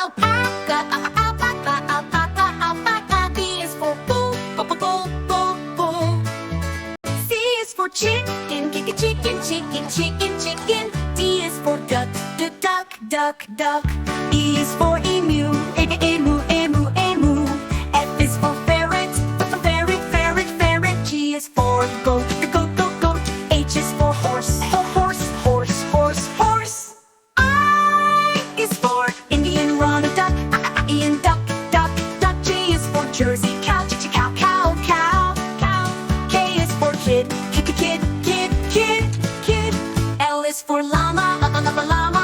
alpaca, alpaca, alpaca, alpaca. B is for bull, bull, bull, bull, bull. C is for chicken, chicken, chicken, chicken, chicken. D is for duck, duck, duck, duck. E is for emu, emu, emu, emu. F is for ferret, ferret, ferret, ferret. G is for goat, goat, goat, goat. H is for horse, horse, horse, horse, horse. I is for Indian runner duck, Ian duck, duck, duck. J is for Jersey cow, cow, cow, cow, cow. K is for kid, kid, kid, kid, kid. L is for llama, llama, llama,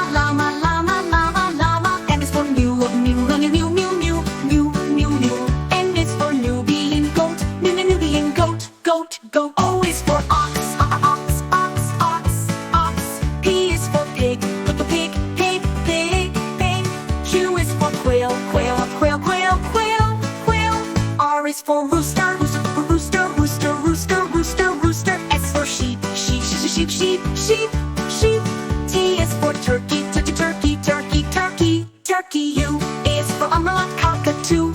llama, llama, llama. M is for mule, mule, mule, mule, mule, mule, mule, mule. N is for Nubian goat, Nubian goat, goat, goat. O is for ox, ox, ox, ox, ox. P is for pig, pig, pig, pig, pig. Q is for quail, quail, quail, quail, quail, quail. R is for rooster, rooster, rooster, rooster, rooster, rooster. S for sheep, sheep, sheep, sheep, sheep, sheep. T is for turkey, turkey, turkey, turkey, turkey. U is for umbrella, cockatoo,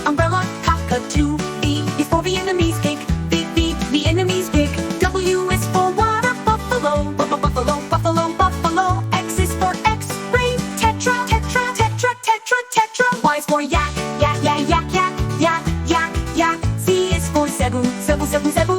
umbrella, cockatoo. V is for Vietnamese pig, Vietnamese pig. W is for water buffalo, buffalo, buffalo, buffalo. X is for X-ray, tetra, tetra, tetra, tetra, tetra. Y is for yak, yak, yak, yak, yak, yak, yak, yak. Z is for zebu, zebu, zebu, zebu,